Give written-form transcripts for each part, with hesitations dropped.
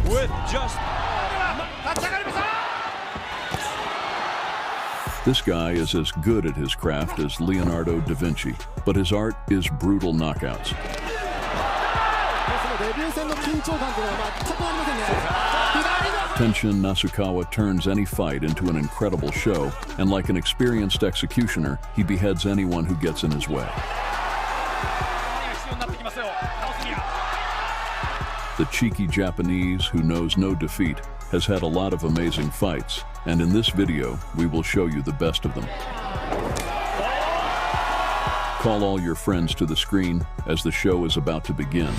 with just... This guy is as good at his craft as Leonardo da Vinci, but his art is brutal knockouts. TENSHIN NASUKAWA turns any fight into an incredible show, and like an experienced executioner, he beheads anyone who gets in his way. The cheeky Japanese, who knows no defeat, has had a lot of amazing fights, and in this video, we will show you the best of them. Call all your friends to the screen, as the show is about to begin.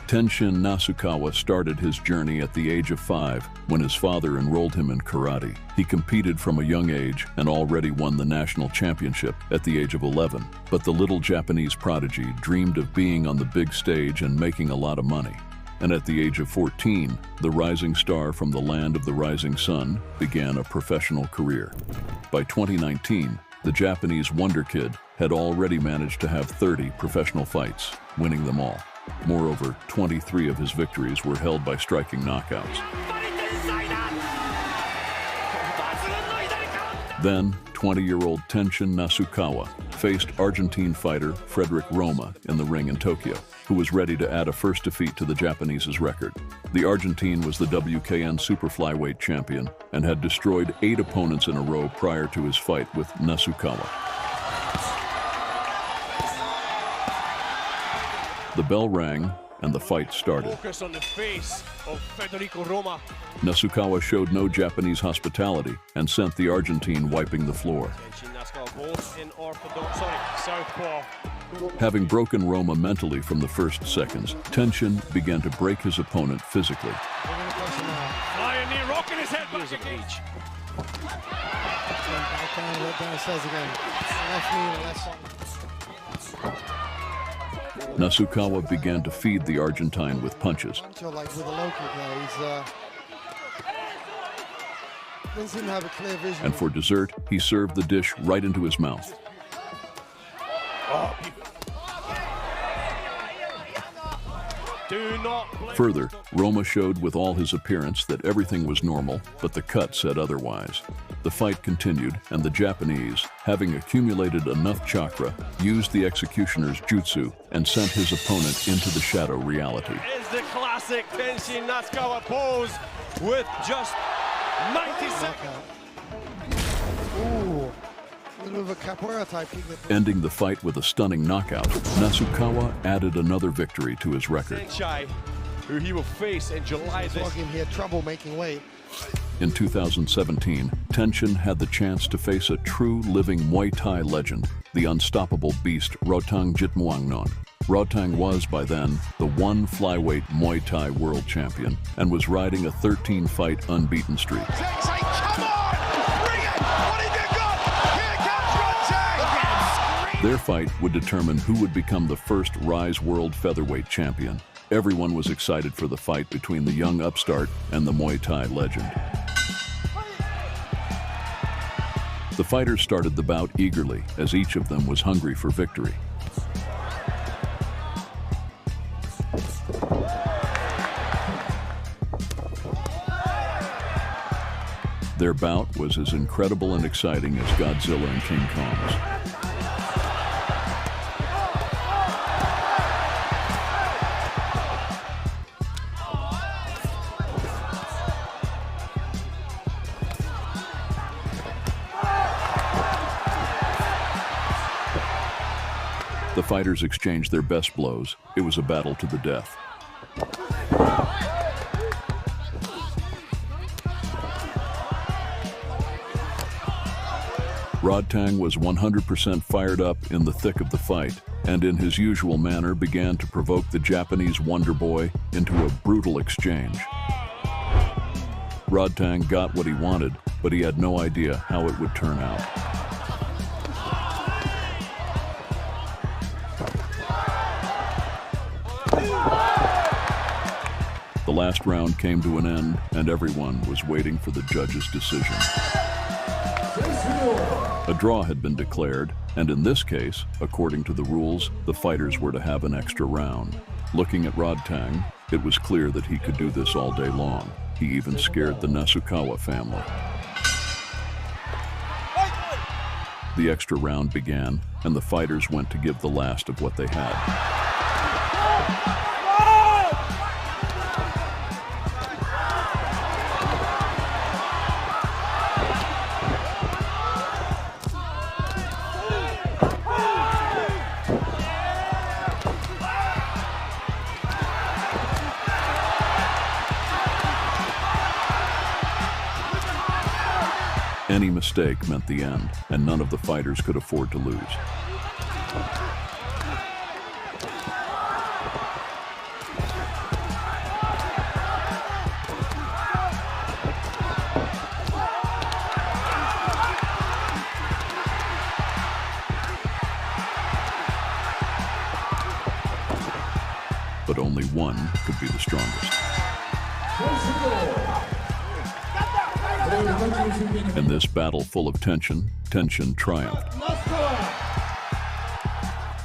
TENSHIN NASUKAWA started his journey at the age of 5 when his father enrolled him in karate. He competed from a young age and already won the national championship at the age of 11. But the little Japanese prodigy dreamed of being on the big stage and making a lot of money. And at the age of 14, the rising star from the land of the rising sun began a professional career. By 2019, the Japanese Wonder Kid had already managed to have 30 professional fights, winning them all. Moreover, 23 of his victories were held by striking knockouts. Then, 20-year-old TENSHIN NASUKAWA faced Argentine fighter Frederick Roma in the ring in Tokyo, who was ready to add a first defeat to the Japanese's record. The Argentine was the WKN super flyweight champion and had destroyed 8 opponents in a row prior to his fight with Nasukawa. The bell rang and the fight started. Focus on the face of Federico Roma. Nasukawa showed no Japanese hospitality and sent the Argentine wiping the floor. Both in orthodox, southpaw. Having broken Roma mentally from the first seconds, TENSHIN began to break his opponent physically. Flying knee, rocking his head back again. Nasukawa began to feed the Argentine with punches. And for dessert, he served the dish right into his mouth. Further, Roma showed with all his appearance that everything was normal, but the cut said otherwise. The fight continued, and the Japanese, having accumulated enough chakra, used the executioner's jutsu and sent his opponent into the shadow reality. Is the classic TENSHIN NASUKAWA pose with just 90 seconds. Ooh. A little bit of a capoeira type. Ending the fight with a stunning knockout, Nasukawa added another victory to his record. Senshai, who he will face in July this year. He had trouble making weight. In 2017, TENSHIN had the chance to face a true living Muay Thai legend, the unstoppable beast Rotang Jitmuangnon. Rotang was, by then, the one flyweight Muay Thai world champion and was riding a 13-fight unbeaten streak. Their fight would determine who would become the first Rise World Featherweight Champion. Everyone was excited for the fight between the young upstart and the Muay Thai legend. The fighters started the bout eagerly, as each of them was hungry for victory. Their bout was as incredible and exciting as Godzilla and King Kong's. The fighters exchanged their best blows. It was a battle to the death. Rotang was 100% fired up in the thick of the fight, and in his usual manner began to provoke the Japanese Wonder Boy into a brutal exchange. Rotang got what he wanted, but he had no idea how it would turn out. The last round came to an end, and everyone was waiting for the judge's decision. A draw had been declared, and in this case, according to the rules, the fighters were to have an extra round. Looking at Rotang, It was clear that he could do this all day long. He even scared the Nasukawa family. The extra round began, and the fighters went to give the last of what they had. Any mistake meant the end, and none of the fighters could afford to lose. But only one could be the strongest. In this battle full of tension, Tenshin triumphed.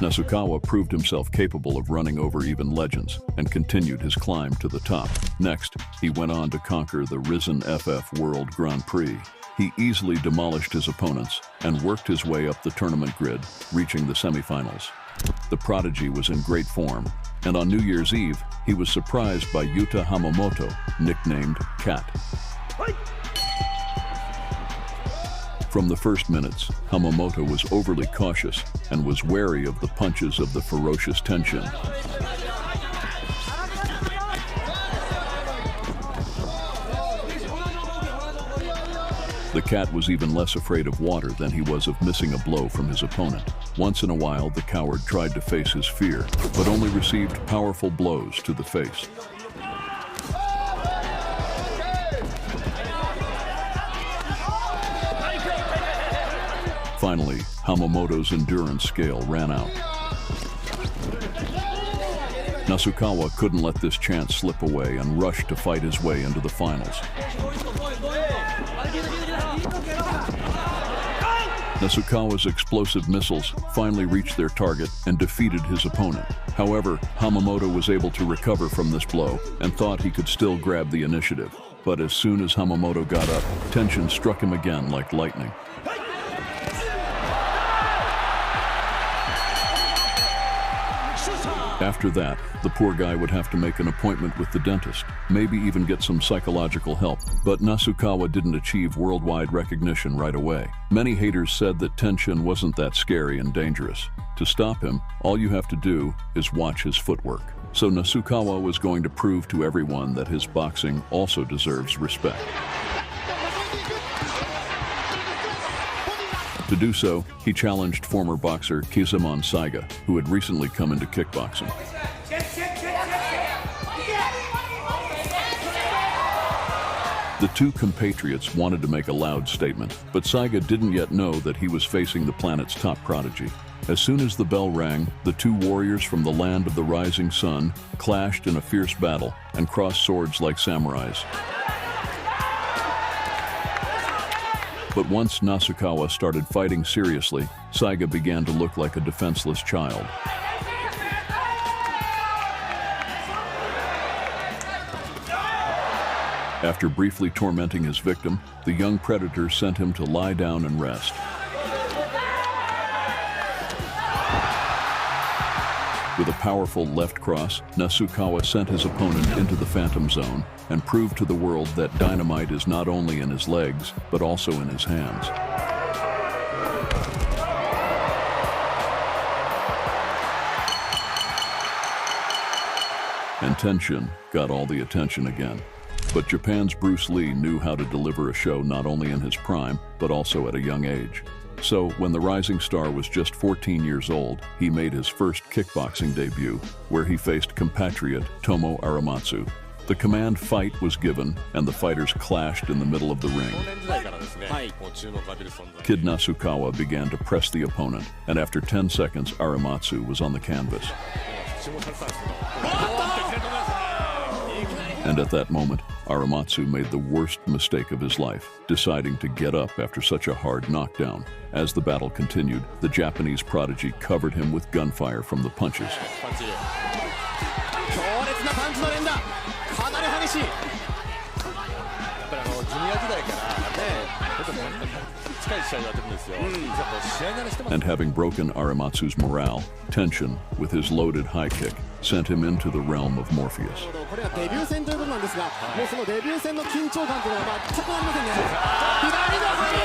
Nasukawa proved himself capable of running over even legends and continued his climb to the top. Next, he went on to conquer the Risen FF World Grand Prix. He easily demolished his opponents and worked his way up the tournament grid, reaching the semifinals. The prodigy was in great form, and on New Year's Eve, he was surprised by Yuta Hamamoto, nicknamed Cat. From the first minutes, Hamamoto was overly cautious and was wary of the punches of the ferocious Tenshin. The Cat was even less afraid of water than he was of missing a blow from his opponent. Once in a while, the coward tried to face his fear, but only received powerful blows to the face. Finally, Hamamoto's endurance scale ran out. Nasukawa couldn't let this chance slip away and rushed to fight his way into the finals. Nasukawa's explosive missiles finally reached their target and defeated his opponent. However, Hamamoto was able to recover from this blow and thought he could still grab the initiative. But as soon as Hamamoto got up, Tenshin struck him again like lightning. After that, the poor guy would have to make an appointment with the dentist, maybe even get some psychological help. But Nasukawa didn't achieve worldwide recognition right away. Many haters said that Tenshin wasn't that scary and dangerous. To stop him, all you have to do is watch his footwork. So Nasukawa was going to prove to everyone that his boxing also deserves respect. To do so, he challenged former boxer Kizumon Saiga, who had recently come into kickboxing. The two compatriots wanted to make a loud statement, but Saiga didn't yet know that he was facing the planet's top prodigy. As soon as the bell rang, the two warriors from the land of the rising sun clashed in a fierce battle and crossed swords like samurais. But once Nasukawa started fighting seriously, Saiga began to look like a defenseless child. After briefly tormenting his victim, the young predator sent him to lie down and rest. With a powerful left cross, Nasukawa sent his opponent into the phantom zone and proved to the world that dynamite is not only in his legs, but also in his hands. And Tenshin got all the attention again. But Japan's Bruce Lee knew how to deliver a show not only in his prime, but also at a young age. So, when the rising star was just 14 years old, he made his first kickboxing debut, where he faced compatriot Tomo Aramatsu. The command fight was given, and the fighters clashed in the middle of the ring. Kid Nasukawa began to press the opponent, and after 10 seconds, Aramatsu was on the canvas. And at that moment, Aramatsu made the worst mistake of his life, deciding to get up after such a hard knockdown. As the battle continued, the Japanese prodigy covered him with gunfire from the punches. つの連打かなり激しい。やっぱりジュニア時代から近い試合をやってるんですよ。試合慣れしてます。 And having broken Aramatsu's morale, Tenshin, with his loaded high kick, sent him into the realm of Morpheus. これはデビュー戦ということなんですが、もうそのデビュー戦の緊張感というのは全くありませんね。左の振り。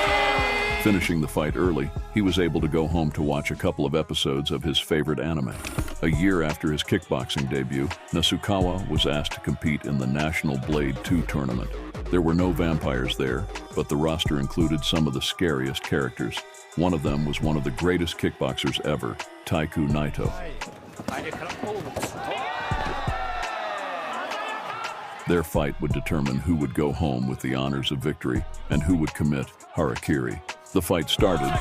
Finishing the fight early, he was able to go home to watch a couple of episodes of his favorite anime. A year after his kickboxing debut, Nasukawa was asked to compete in the National Blade 2 tournament. There were no vampires there, but the roster included some of the scariest characters. One of them was one of the greatest kickboxers ever, Taiku Naito. Their fight would determine who would go home with the honors of victory and who would commit harakiri. The fight started,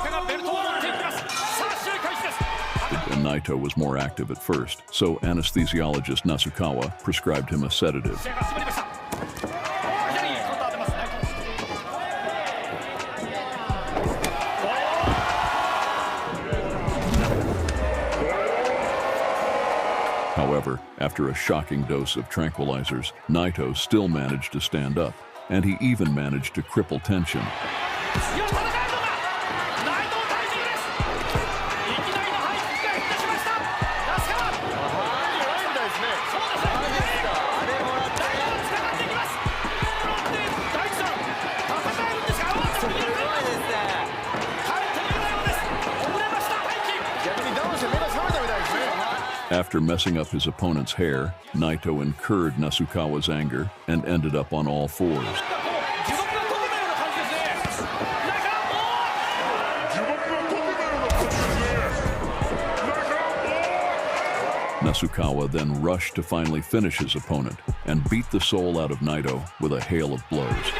and Naito was more active at first, so anesthesiologist Nasukawa prescribed him a sedative. However, after a shocking dose of tranquilizers, Naito still managed to stand up, and he even managed to cripple Tenshin. After messing up his opponent's hair, Naito incurred Nasukawa's anger and ended up on all fours. Nasukawa then rushed to finally finish his opponent and beat the soul out of Naito with a hail of blows.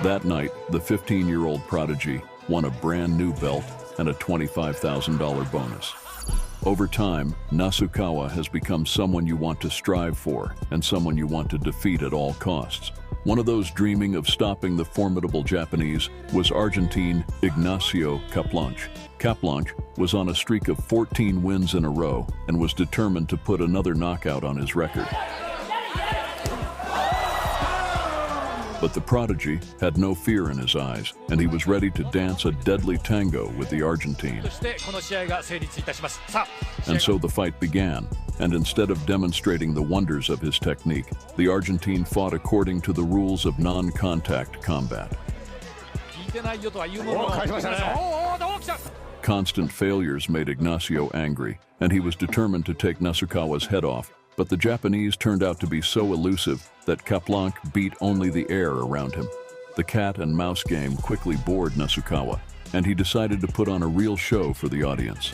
That night, the 15-year-old prodigy won a brand new belt and a $25,000 bonus. Over time, Nasukawa has become someone you want to strive for and someone you want to defeat at all costs. One of those dreaming of stopping the formidable Japanese was Argentine Ignacio Caplanche. Caplanche was on a streak of 14 wins in a row and was determined to put another knockout on his record. But the prodigy had no fear in his eyes, and he was ready to dance a deadly tango with the Argentine. And so the fight began, and instead of demonstrating the wonders of his technique, the Argentine fought according to the rules of non-contact combat. Constant failures made Ignacio angry, and he was determined to take Nasukawa's head off. But the Japanese turned out to be so elusive that Caplanche beat only the air around him. The cat and mouse game quickly bored Nasukawa, and he decided to put on a real show for the audience.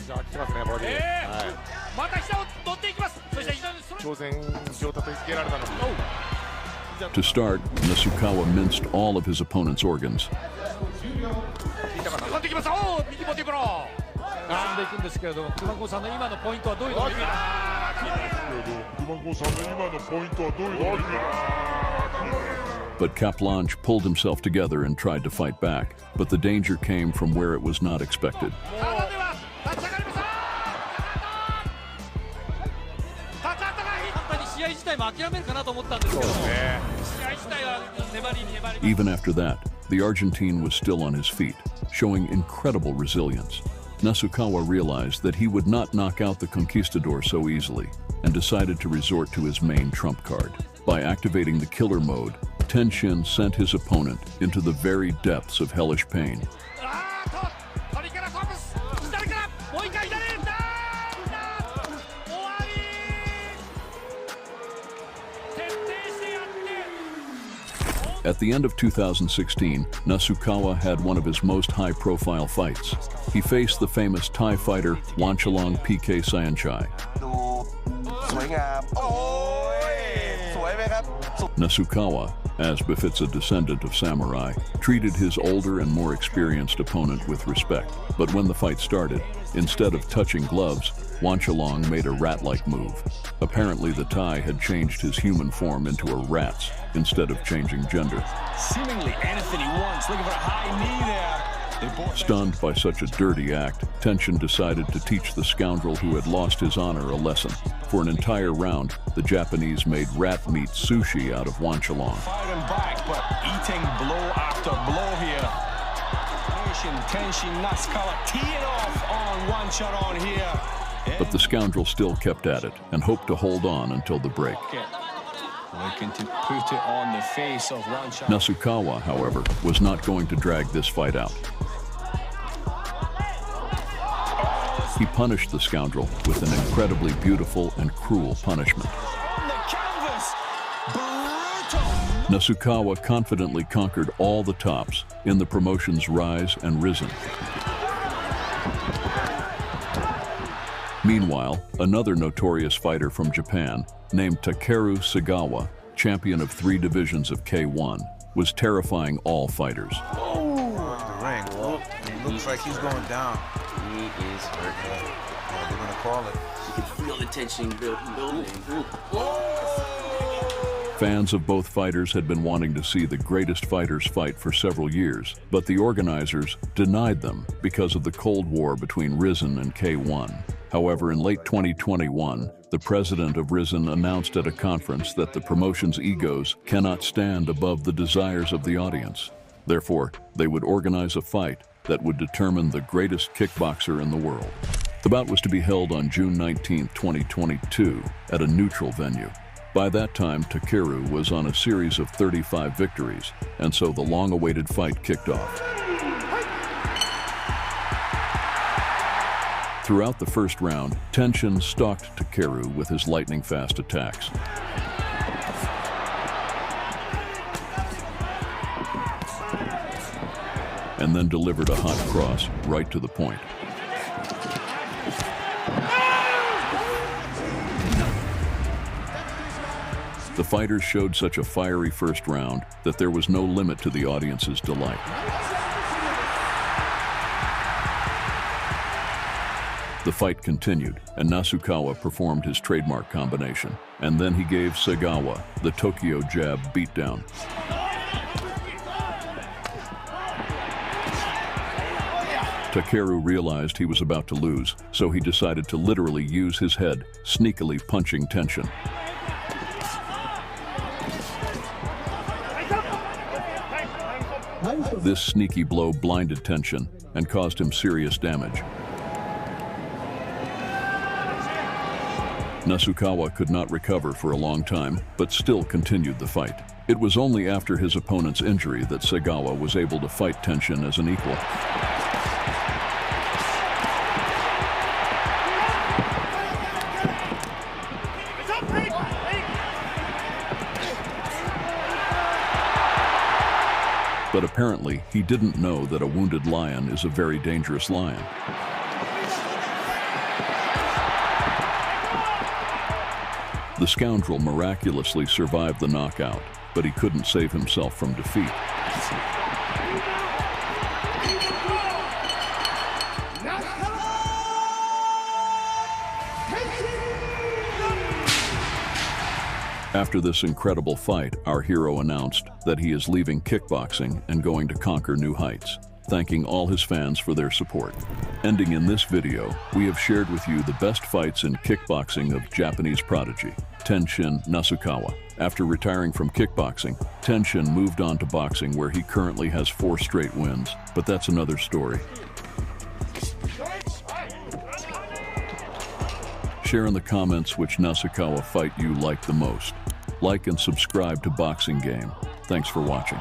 To start, Nasukawa minced all of his opponent's organs. But Caplanche pulled himself together and tried to fight back, but the danger came from where it was not expected. Even after that, the Argentine was still on his feet, showing incredible resilience. Nasukawa realized that he would not knock out the conquistador so easily and decided to resort to his main trump card. By activating the killer mode, Tenshin sent his opponent into the very depths of hellish pain. At the end of 2016, Nasukawa had one of his most high-profile fights. He faced the famous Thai fighter Wanchalong PK Sayanchai. Nasukawa, as befits a descendant of samurai, treated his older and more experienced opponent with respect. But when the fight started, instead of touching gloves, Wanchalong made a rat-like move. Apparently the Thai had changed his human form into a rat's instead of changing gender. Seemingly anything he wants, looking for a high knee there. Stunned by such a dirty act, Tenshin decided to teach the scoundrel who had lost his honor a lesson. For an entire round, the Japanese made rat meat sushi out of Wanchalong. Firing back, but eating blow after blow here. TENSHIN NASUKAWA teeing off on Wanchalong here. But the scoundrel still kept at it and hoped to hold on until the break. Looking to put it on the face of Wanchalong. Nasukawa, however, was not going to drag this fight out. He punished the scoundrel with an incredibly beautiful and cruel punishment. On the canvas, brutal. Nasukawa confidently conquered all the tops in the promotion's Rise and Risen. Meanwhile, another notorious fighter from Japan, named Takeru Sagawa, champion of 3 divisions of K1, was terrifying all fighters. The ring. It looks like he's going down. He is hurt. Yeah, they're gonna call it. You can feel the tension building. Fans of both fighters had been wanting to see the greatest fighters fight for several years, but the organizers denied them because of the Cold War between Risen and K1. However, in late 2021, the president of Risen announced at a conference that the promotion's egos cannot stand above the desires of the audience. Therefore, they would organize a fight that would determine the greatest kickboxer in the world. The bout was to be held on June 19, 2022, at a neutral venue. By that time, Takeru was on a series of 35 victories, and so the long-awaited fight kicked off. Throughout the first round, Tenshin stalked Takeru with his lightning-fast attacks. And then delivered a hot cross right to the point. The fighters showed such a fiery first round that there was no limit to the audience's delight. The fight continued, and Nasukawa performed his trademark combination, and then he gave Sagawa the Tokyo jab beatdown. Takeru realized he was about to lose, so he decided to literally use his head, sneakily punching Tenshin. This sneaky blow blinded Tenshin and caused him serious damage. Nasukawa could not recover for a long time, but still continued the fight. It was only after his opponent's injury that Sagawa was able to fight Tenshin as an equal. But apparently, he didn't know that a wounded lion is a very dangerous lion. The scoundrel miraculously survived the knockout, but he couldn't save himself from defeat. After this incredible fight, our hero announced that he is leaving kickboxing and going to conquer new heights, thanking all his fans for their support. Ending in this video, we have shared with you the best fights in kickboxing of Japanese prodigy, Tenshin Nasukawa. After retiring from kickboxing, Tenshin moved on to boxing, where he currently has 4 straight wins, but that's another story. Share in the comments which Nasukawa fight you like the most. Like and subscribe to Boxing Game. Thanks for watching.